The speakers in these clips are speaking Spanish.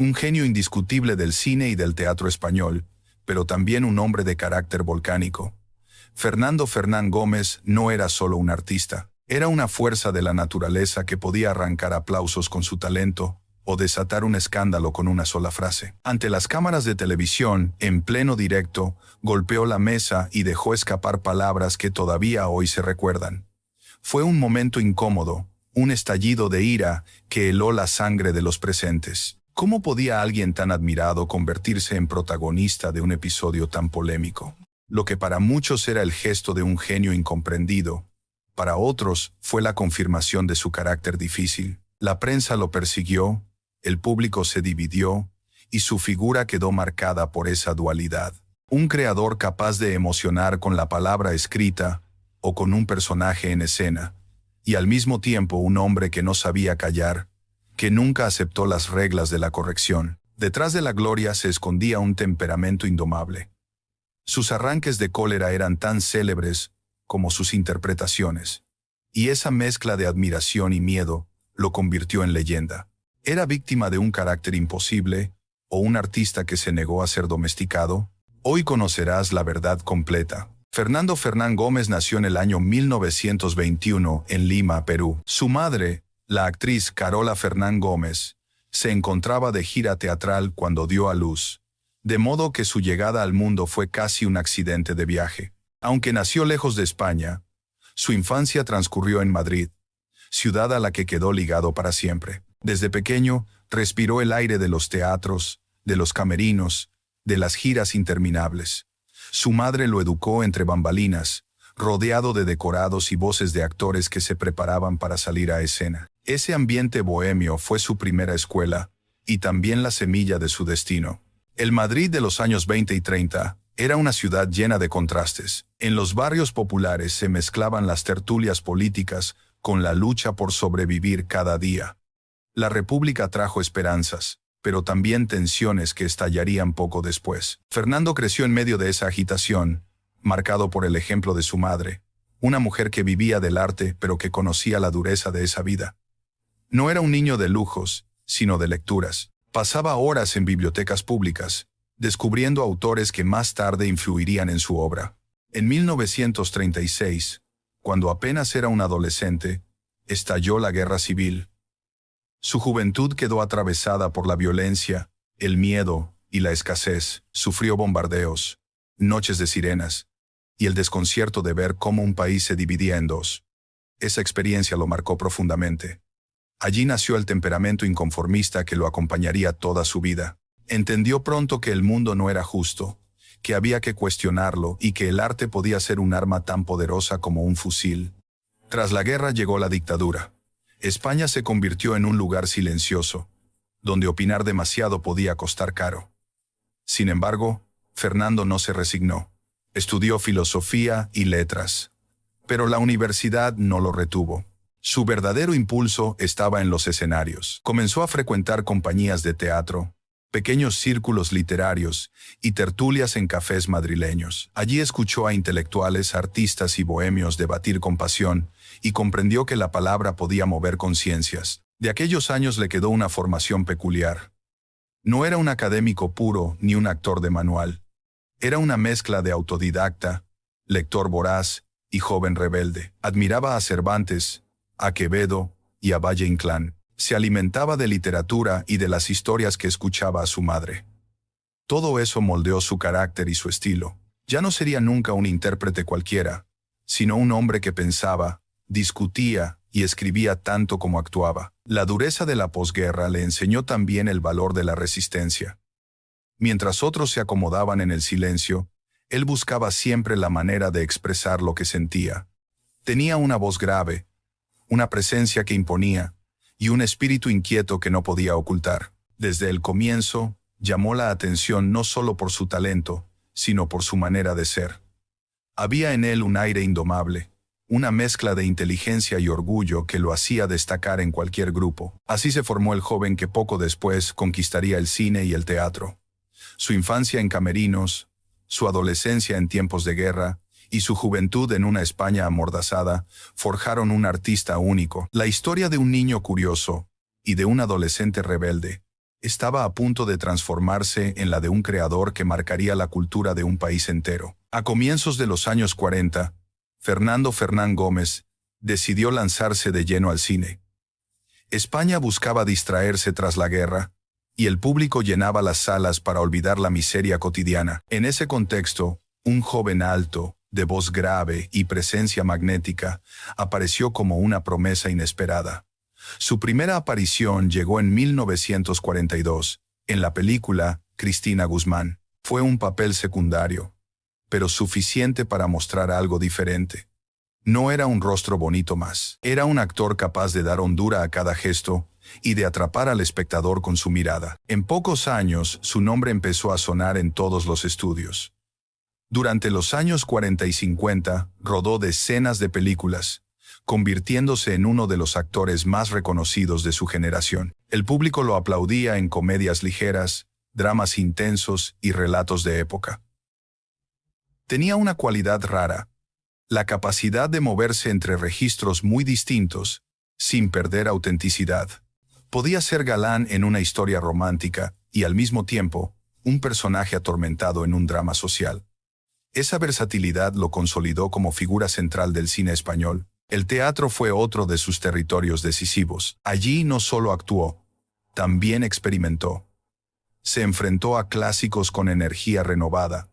Un genio indiscutible del cine y del teatro español, pero también un hombre de carácter volcánico. Fernando Fernán Gómez no era solo un artista, era una fuerza de la naturaleza que podía arrancar aplausos con su talento o desatar un escándalo con una sola frase. Ante las cámaras de televisión, en pleno directo, golpeó la mesa y dejó escapar palabras que todavía hoy se recuerdan. Fue un momento incómodo, un estallido de ira que heló la sangre de los presentes. ¿Cómo podía alguien tan admirado convertirse en protagonista de un episodio tan polémico? Lo que para muchos era el gesto de un genio incomprendido, para otros fue la confirmación de su carácter difícil. La prensa lo persiguió, el público se dividió, y su figura quedó marcada por esa dualidad. Un creador capaz de emocionar con la palabra escrita o con un personaje en escena, y al mismo tiempo un hombre que no sabía callar, que nunca aceptó las reglas de la corrección. Detrás de la gloria se escondía un temperamento indomable. Sus arranques de cólera eran tan célebres como sus interpretaciones, y esa mezcla de admiración y miedo lo convirtió en leyenda. ¿Era víctima de un carácter imposible o un artista que se negó a ser domesticado? Hoy conocerás la verdad completa. Fernando Fernán Gómez nació en el año 1921 en Lima, Perú. Su madre, la actriz Carola Fernán Gómez, se encontraba de gira teatral cuando dio a luz, de modo que su llegada al mundo fue casi un accidente de viaje. Aunque nació lejos de España, su infancia transcurrió en Madrid, ciudad a la que quedó ligado para siempre. Desde pequeño, respiró el aire de los teatros, de los camerinos, de las giras interminables. Su madre lo educó entre bambalinas, rodeado de decorados y voces de actores que se preparaban para salir a escena. Ese ambiente bohemio fue su primera escuela, y también la semilla de su destino. El Madrid de los años 20 y 30 era una ciudad llena de contrastes. En los barrios populares se mezclaban las tertulias políticas con la lucha por sobrevivir cada día. La República trajo esperanzas, pero también tensiones que estallarían poco después. Fernando creció en medio de esa agitación, marcado por el ejemplo de su madre, una mujer que vivía del arte pero que conocía la dureza de esa vida. No era un niño de lujos, sino de lecturas. Pasaba horas en bibliotecas públicas, descubriendo autores que más tarde influirían en su obra. En 1936, cuando apenas era un adolescente, estalló la Guerra Civil. Su juventud quedó atravesada por la violencia, el miedo y la escasez. Sufrió bombardeos, noches de sirenas, y el desconcierto de ver cómo un país se dividía en dos. Esa experiencia lo marcó profundamente. Allí nació el temperamento inconformista que lo acompañaría toda su vida. Entendió pronto que el mundo no era justo, que había que cuestionarlo y que el arte podía ser un arma tan poderosa como un fusil. Tras la guerra llegó la dictadura. España se convirtió en un lugar silencioso, donde opinar demasiado podía costar caro. Sin embargo, Fernando no se resignó. Estudió filosofía y letras, pero la universidad no lo retuvo. Su verdadero impulso estaba en los escenarios. Comenzó a frecuentar compañías de teatro, pequeños círculos literarios y tertulias en cafés madrileños. Allí escuchó a intelectuales, artistas y bohemios debatir con pasión y comprendió que la palabra podía mover conciencias. De aquellos años le quedó una formación peculiar. No era un académico puro ni un actor de manual. Era una mezcla de autodidacta, lector voraz y joven rebelde. Admiraba a Cervantes, a Quevedo y a Valle Inclán. Se alimentaba de literatura y de las historias que escuchaba a su madre. Todo eso moldeó su carácter y su estilo. Ya no sería nunca un intérprete cualquiera, sino un hombre que pensaba, discutía y escribía tanto como actuaba. La dureza de la posguerra le enseñó también el valor de la resistencia. Mientras otros se acomodaban en el silencio, él buscaba siempre la manera de expresar lo que sentía. Tenía una voz grave, una presencia que imponía, y un espíritu inquieto que no podía ocultar. Desde el comienzo, llamó la atención no solo por su talento, sino por su manera de ser. Había en él un aire indomable, una mezcla de inteligencia y orgullo que lo hacía destacar en cualquier grupo. Así se formó el joven que poco después conquistaría el cine y el teatro. Su infancia en camerinos, su adolescencia en tiempos de guerra, y su juventud en una España amordazada, forjaron un artista único. La historia de un niño curioso y de un adolescente rebelde estaba a punto de transformarse en la de un creador que marcaría la cultura de un país entero. A comienzos de los años 40, Fernando Fernán Gómez decidió lanzarse de lleno al cine. España buscaba distraerse tras la guerra, y el público llenaba las salas para olvidar la miseria cotidiana. En ese contexto, un joven alto, de voz grave y presencia magnética, apareció como una promesa inesperada. Su primera aparición llegó en 1942, en la película Cristina Guzmán. Fue un papel secundario, pero suficiente para mostrar algo diferente. No era un rostro bonito más. Era un actor capaz de dar hondura a cada gesto y de atrapar al espectador con su mirada. En pocos años, su nombre empezó a sonar en todos los estudios. Durante los años 40 y 50, rodó decenas de películas, convirtiéndose en uno de los actores más reconocidos de su generación. El público lo aplaudía en comedias ligeras, dramas intensos y relatos de época. Tenía una cualidad rara: la capacidad de moverse entre registros muy distintos, sin perder autenticidad. Podía ser galán en una historia romántica y, al mismo tiempo, un personaje atormentado en un drama social. Esa versatilidad lo consolidó como figura central del cine español. El teatro fue otro de sus territorios decisivos. Allí no solo actuó, también experimentó. Se enfrentó a clásicos con energía renovada,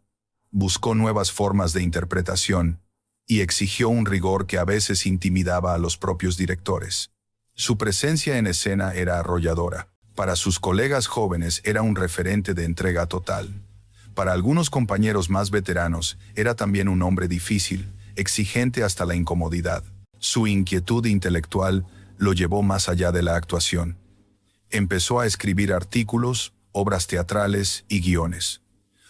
buscó nuevas formas de interpretación y exigió un rigor que a veces intimidaba a los propios directores. Su presencia en escena era arrolladora. Para sus colegas jóvenes era un referente de entrega total. Para algunos compañeros más veteranos, era también un hombre difícil, exigente hasta la incomodidad. Su inquietud intelectual lo llevó más allá de la actuación. Empezó a escribir artículos, obras teatrales y guiones.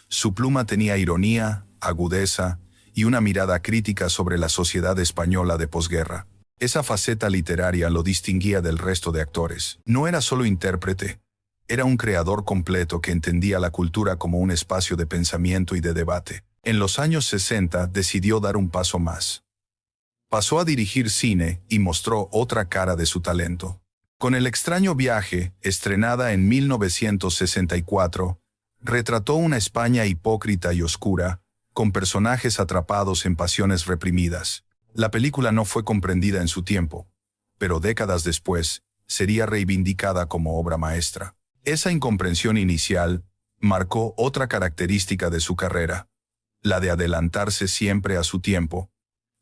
Su pluma tenía ironía, agudeza y una mirada crítica sobre la sociedad española de posguerra. Esa faceta literaria lo distinguía del resto de actores. No era solo intérprete, era un creador completo que entendía la cultura como un espacio de pensamiento y de debate. En los años 60 decidió dar un paso más. Pasó a dirigir cine y mostró otra cara de su talento. Con El extraño viaje, estrenada en 1964, retrató una España hipócrita y oscura, con personajes atrapados en pasiones reprimidas. La película no fue comprendida en su tiempo, pero décadas después, sería reivindicada como obra maestra. Esa incomprensión inicial marcó otra característica de su carrera, la de adelantarse siempre a su tiempo,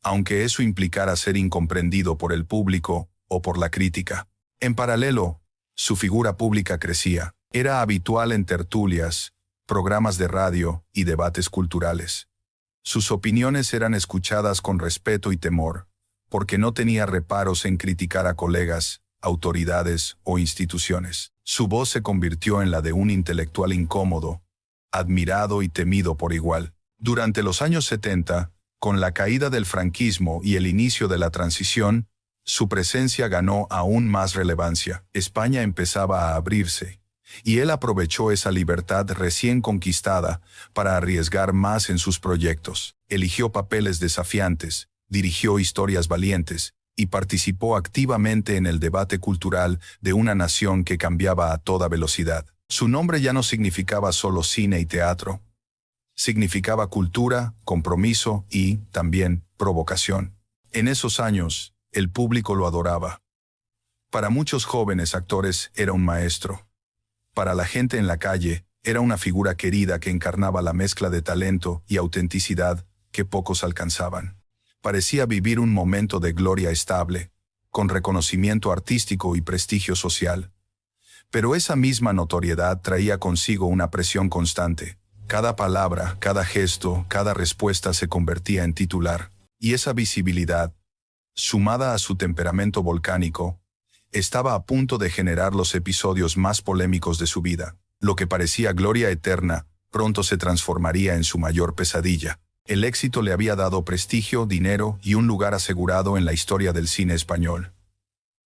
aunque eso implicara ser incomprendido por el público o por la crítica. En paralelo, su figura pública crecía. Era habitual en tertulias, programas de radio y debates culturales. Sus opiniones eran escuchadas con respeto y temor, porque no tenía reparos en criticar a colegas, autoridades o instituciones. Su voz se convirtió en la de un intelectual incómodo, admirado y temido por igual. Durante los años 70, con la caída del franquismo y el inicio de la transición, su presencia ganó aún más relevancia. España empezaba a abrirse, y él aprovechó esa libertad recién conquistada para arriesgar más en sus proyectos. Eligió papeles desafiantes, dirigió historias valientes y participó activamente en el debate cultural de una nación que cambiaba a toda velocidad. Su nombre ya no significaba solo cine y teatro. Significaba cultura, compromiso y, también, provocación. En esos años, el público lo adoraba. Para muchos jóvenes actores era un maestro. Para la gente en la calle, era una figura querida que encarnaba la mezcla de talento y autenticidad que pocos alcanzaban. Parecía vivir un momento de gloria estable, con reconocimiento artístico y prestigio social. Pero esa misma notoriedad traía consigo una presión constante. Cada palabra, cada gesto, cada respuesta se convertía en titular. Y esa visibilidad, sumada a su temperamento volcánico, estaba a punto de generar los episodios más polémicos de su vida. Lo que parecía gloria eterna, pronto se transformaría en su mayor pesadilla. El éxito le había dado prestigio, dinero y un lugar asegurado en la historia del cine español.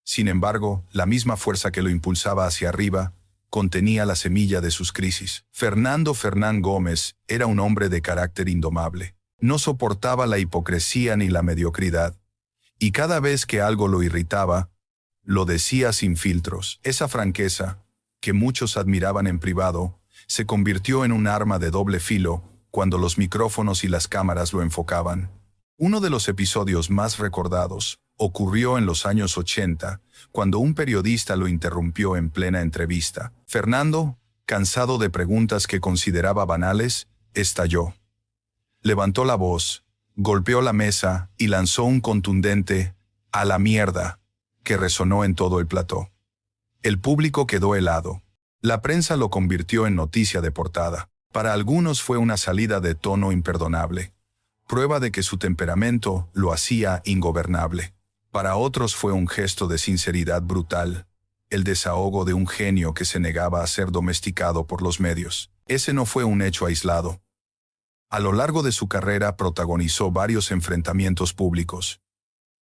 Sin embargo, la misma fuerza que lo impulsaba hacia arriba contenía la semilla de sus crisis. Fernando Fernán Gómez era un hombre de carácter indomable. No soportaba la hipocresía ni la mediocridad, y cada vez que algo lo irritaba, lo decía sin filtros. Esa franqueza, que muchos admiraban en privado, se convirtió en un arma de doble filo cuando los micrófonos y las cámaras lo enfocaban. Uno de los episodios más recordados ocurrió en los años 80, cuando un periodista lo interrumpió en plena entrevista. Fernando, cansado de preguntas que consideraba banales, estalló. Levantó la voz, golpeó la mesa y lanzó un contundente «¡A la mierda!» que resonó en todo el plató. El público quedó helado. La prensa lo convirtió en noticia de portada. Para algunos fue una salida de tono imperdonable, prueba de que su temperamento lo hacía ingobernable. Para otros fue un gesto de sinceridad brutal, el desahogo de un genio que se negaba a ser domesticado por los medios. Ese no fue un hecho aislado. A lo largo de su carrera protagonizó varios enfrentamientos públicos.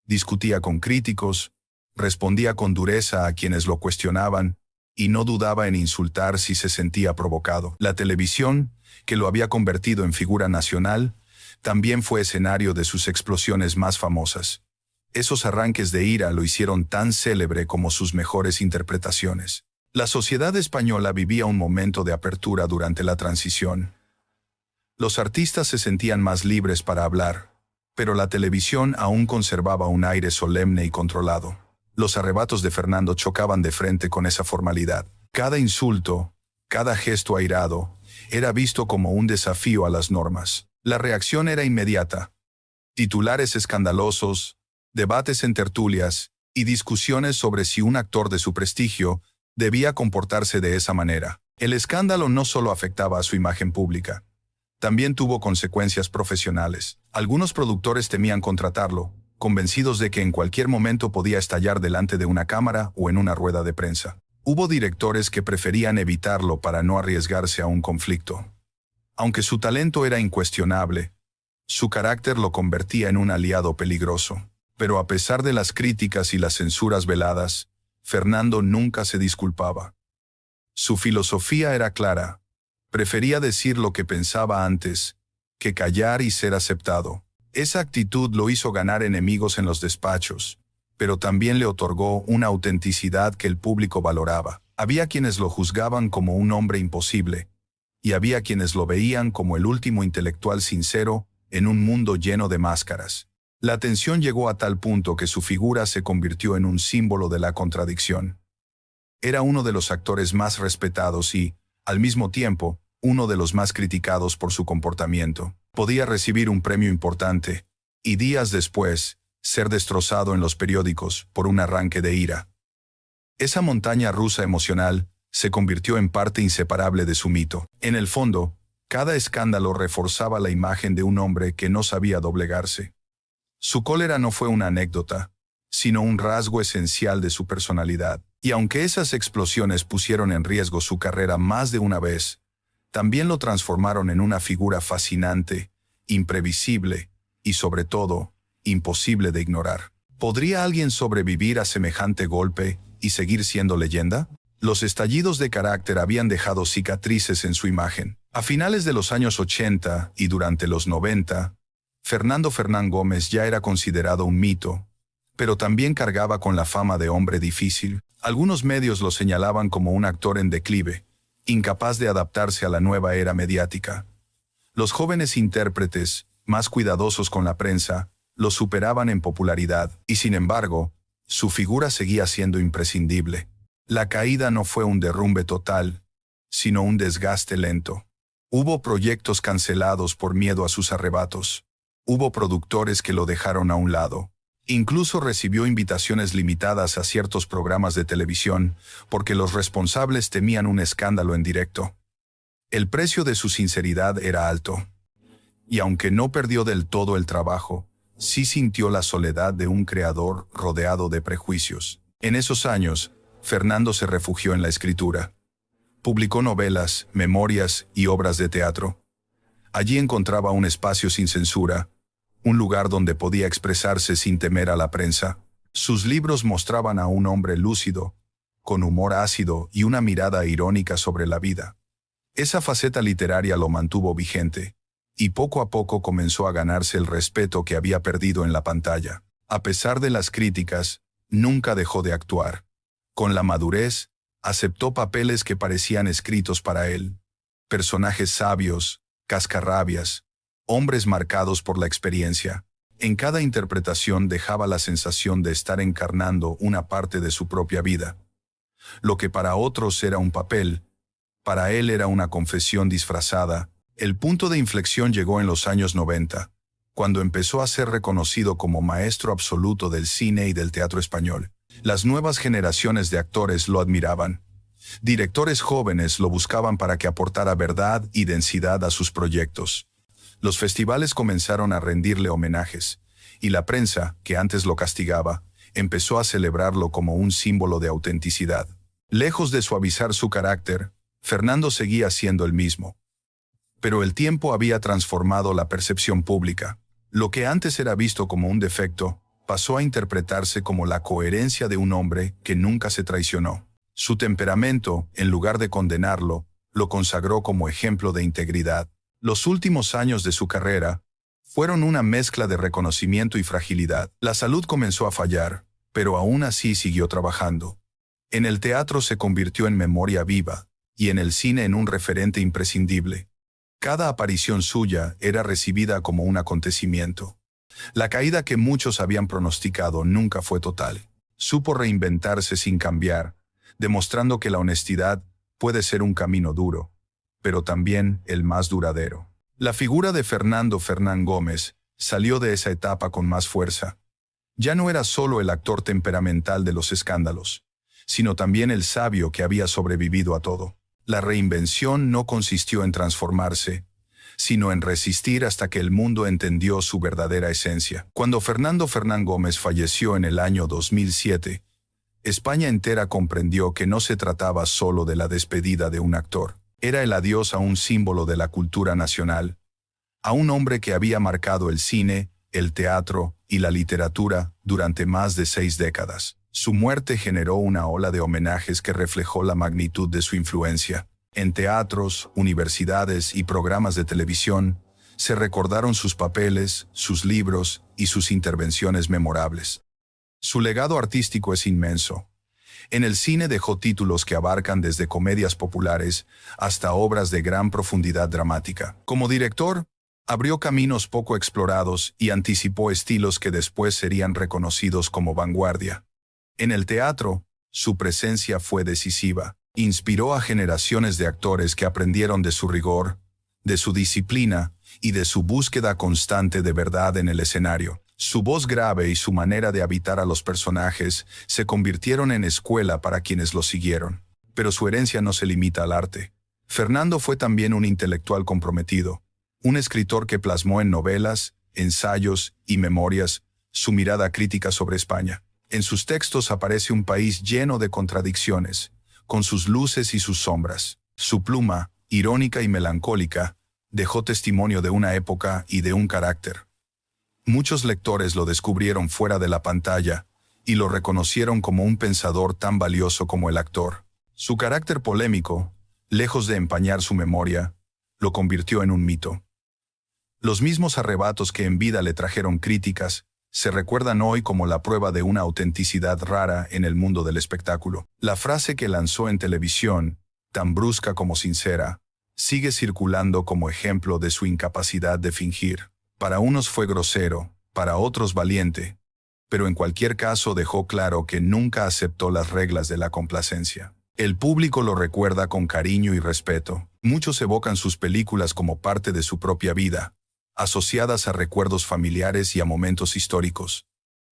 Discutía con críticos, respondía con dureza a quienes lo cuestionaban, y no dudaba en insultar si se sentía provocado. La televisión, que lo había convertido en figura nacional, también fue escenario de sus explosiones más famosas. Esos arranques de ira lo hicieron tan célebre como sus mejores interpretaciones. La sociedad española vivía un momento de apertura durante la transición. Los artistas se sentían más libres para hablar, pero la televisión aún conservaba un aire solemne y controlado. Los arrebatos de Fernando chocaban de frente con esa formalidad. Cada insulto, cada gesto airado, era visto como un desafío a las normas. La reacción era inmediata. Titulares escandalosos, debates en tertulias y discusiones sobre si un actor de su prestigio debía comportarse de esa manera. El escándalo no solo afectaba a su imagen pública, también tuvo consecuencias profesionales. Algunos productores temían contratarlo, convencidos de que en cualquier momento podía estallar delante de una cámara o en una rueda de prensa. Hubo directores que preferían evitarlo para no arriesgarse a un conflicto. Aunque su talento era incuestionable, su carácter lo convertía en un aliado peligroso. Pero a pesar de las críticas y las censuras veladas, Fernando nunca se disculpaba. Su filosofía era clara: prefería decir lo que pensaba antes que callar y ser aceptado. Esa actitud lo hizo ganar enemigos en los despachos, pero también le otorgó una autenticidad que el público valoraba. Había quienes lo juzgaban como un hombre imposible, y había quienes lo veían como el último intelectual sincero en un mundo lleno de máscaras. La tensión llegó a tal punto que su figura se convirtió en un símbolo de la contradicción. Era uno de los actores más respetados y, al mismo tiempo, uno de los más criticados por su comportamiento. Podía recibir un premio importante, y días después, ser destrozado en los periódicos por un arranque de ira. Esa montaña rusa emocional se convirtió en parte inseparable de su mito. En el fondo, cada escándalo reforzaba la imagen de un hombre que no sabía doblegarse. Su cólera no fue una anécdota, sino un rasgo esencial de su personalidad. Y aunque esas explosiones pusieron en riesgo su carrera más de una vez, también lo transformaron en una figura fascinante, imprevisible y, sobre todo, imposible de ignorar. ¿Podría alguien sobrevivir a semejante golpe y seguir siendo leyenda? Los estallidos de carácter habían dejado cicatrices en su imagen. A finales de los años 80 y durante los 90, Fernando Fernán Gómez ya era considerado un mito, pero también cargaba con la fama de hombre difícil. Algunos medios lo señalaban como un actor en declive, incapaz de adaptarse a la nueva era mediática. Los jóvenes intérpretes, más cuidadosos con la prensa, lo superaban en popularidad, y sin embargo, su figura seguía siendo imprescindible. La caída no fue un derrumbe total, sino un desgaste lento. Hubo proyectos cancelados por miedo a sus arrebatos. Hubo productores que lo dejaron a un lado. Incluso recibió invitaciones limitadas a ciertos programas de televisión porque los responsables temían un escándalo en directo. El precio de su sinceridad era alto. Y aunque no perdió del todo el trabajo, sí sintió la soledad de un creador rodeado de prejuicios. En esos años, Fernando se refugió en la escritura. Publicó novelas, memorias y obras de teatro. Allí encontraba un espacio sin censura, un lugar donde podía expresarse sin temer a la prensa. Sus libros mostraban a un hombre lúcido, con humor ácido y una mirada irónica sobre la vida. Esa faceta literaria lo mantuvo vigente, y poco a poco comenzó a ganarse el respeto que había perdido en la pantalla. A pesar de las críticas, nunca dejó de actuar. Con la madurez, Aceptó papeles que parecían escritos para él. Personajes sabios, cascarrabias, hombres marcados por la experiencia. En cada interpretación dejaba la sensación de estar encarnando una parte de su propia vida. Lo que para otros era un papel, para él era una confesión disfrazada. El punto de inflexión llegó en los años 90, cuando empezó a ser reconocido como maestro absoluto del cine y del teatro español. Las nuevas generaciones de actores lo admiraban. Directores jóvenes lo buscaban para que aportara verdad y densidad a sus proyectos. Los festivales comenzaron a rendirle homenajes, y la prensa, que antes lo castigaba, empezó a celebrarlo como un símbolo de autenticidad. Lejos de suavizar su carácter, Fernando seguía siendo el mismo. Pero el tiempo había transformado la percepción pública. Lo que antes era visto como un defecto, pasó a interpretarse como la coherencia de un hombre que nunca se traicionó. Su temperamento, en lugar de condenarlo, lo consagró como ejemplo de integridad. Los últimos años de su carrera fueron una mezcla de reconocimiento y fragilidad. La salud comenzó a fallar, pero aún así siguió trabajando. En el teatro se convirtió en memoria viva, y en el cine en un referente imprescindible. Cada aparición suya era recibida como un acontecimiento. La caída que muchos habían pronosticado nunca fue total. Supo reinventarse sin cambiar, demostrando que la honestidad puede ser un camino duro, pero también el más duradero. La figura de Fernando Fernán Gómez salió de esa etapa con más fuerza. Ya no era solo el actor temperamental de los escándalos, sino también el sabio que había sobrevivido a todo. La reinvención no consistió en transformarse, sino en resistir hasta que el mundo entendió su verdadera esencia. Cuando Fernando Fernán Gómez falleció en el año 2007, España entera comprendió que no se trataba solo de la despedida de un actor. Era el adiós a un símbolo de la cultura nacional, a un hombre que había marcado el cine, el teatro y la literatura durante más de 6 décadas. Su muerte generó una ola de homenajes que reflejó la magnitud de su influencia. En teatros, universidades y programas de televisión, se recordaron sus papeles, sus libros y sus intervenciones memorables. Su legado artístico es inmenso. En el cine dejó títulos que abarcan desde comedias populares hasta obras de gran profundidad dramática. Como director, abrió caminos poco explorados y anticipó estilos que después serían reconocidos como vanguardia. En el teatro, su presencia fue decisiva. Inspiró a generaciones de actores que aprendieron de su rigor, de su disciplina y de su búsqueda constante de verdad en el escenario. Su voz grave y su manera de habitar a los personajes se convirtieron en escuela para quienes lo siguieron. Pero su herencia no se limita al arte. Fernando fue también un intelectual comprometido, un escritor que plasmó en novelas, ensayos y memorias su mirada crítica sobre España. En sus textos aparece un país lleno de contradicciones, con sus luces y sus sombras. Su pluma, irónica y melancólica, dejó testimonio de una época y de un carácter. Muchos lectores lo descubrieron fuera de la pantalla y lo reconocieron como un pensador tan valioso como el actor. Su carácter polémico, lejos de empañar su memoria, lo convirtió en un mito. Los mismos arrebatos que en vida le trajeron críticas se recuerdan hoy como la prueba de una autenticidad rara en el mundo del espectáculo. La frase que lanzó en televisión, tan brusca como sincera, sigue circulando como ejemplo de su incapacidad de fingir. Para unos fue grosero, para otros valiente, pero en cualquier caso dejó claro que nunca aceptó las reglas de la complacencia. El público lo recuerda con cariño y respeto. Muchos evocan sus películas como parte de su propia vida, asociadas a recuerdos familiares y a momentos históricos.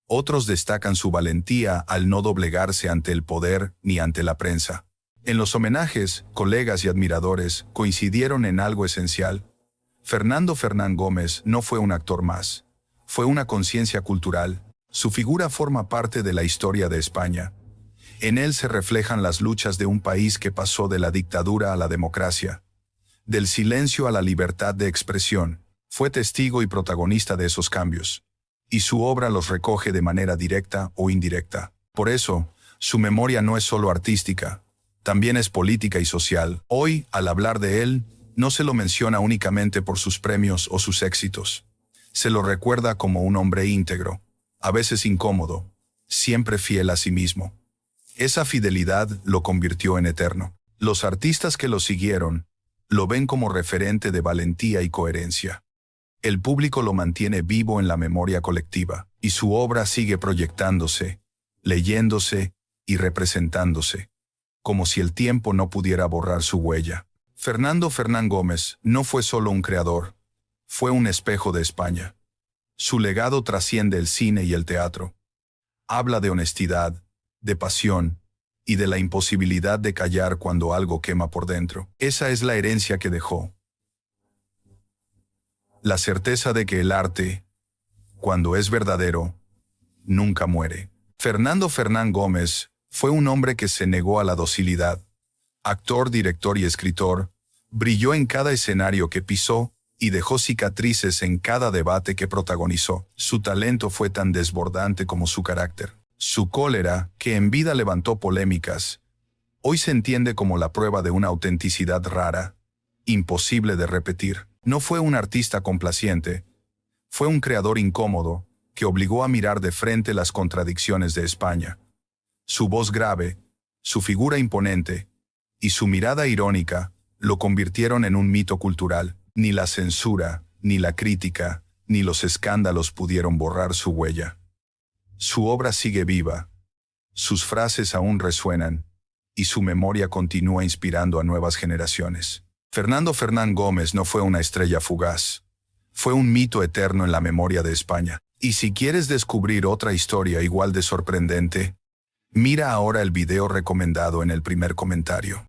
Otros destacan su valentía al no doblegarse ante el poder ni ante la prensa. En los homenajes, colegas y admiradores coincidieron en algo esencial. Fernando Fernán Gómez no fue un actor más. Fue una conciencia cultural. Su figura forma parte de la historia de España. En él se reflejan las luchas de un país que pasó de la dictadura a la democracia, del silencio a la libertad de expresión. Fue testigo y protagonista de esos cambios, y su obra los recoge de manera directa o indirecta. Por eso, su memoria no es solo artística, también es política y social. Hoy, al hablar de él, no se lo menciona únicamente por sus premios o sus éxitos. Se lo recuerda como un hombre íntegro, a veces incómodo, siempre fiel a sí mismo. Esa fidelidad lo convirtió en eterno. Los artistas que lo siguieron lo ven como referente de valentía y coherencia. El público lo mantiene vivo en la memoria colectiva, y su obra sigue proyectándose, leyéndose y representándose, como si el tiempo no pudiera borrar su huella. Fernando Fernán Gómez no fue solo un creador, fue un espejo de España. Su legado trasciende el cine y el teatro. Habla de honestidad, de pasión y de la imposibilidad de callar cuando algo quema por dentro. Esa es la herencia que dejó. La certeza de que el arte, cuando es verdadero, nunca muere. Fernando Fernán Gómez fue un hombre que se negó a la docilidad. Actor, director y escritor, brilló en cada escenario que pisó y dejó cicatrices en cada debate que protagonizó. Su talento fue tan desbordante como su carácter. Su cólera, que en vida levantó polémicas, hoy se entiende como la prueba de una autenticidad rara, imposible de repetir. No fue un artista complaciente, fue un creador incómodo que obligó a mirar de frente las contradicciones de España. Su voz grave, su figura imponente y su mirada irónica lo convirtieron en un mito cultural. Ni la censura, ni la crítica, ni los escándalos pudieron borrar su huella. Su obra sigue viva, sus frases aún resuenan, y su memoria continúa inspirando a nuevas generaciones. Fernando Fernán Gómez no fue una estrella fugaz, fue un mito eterno en la memoria de España. Y si quieres descubrir otra historia igual de sorprendente, mira ahora el video recomendado en el primer comentario.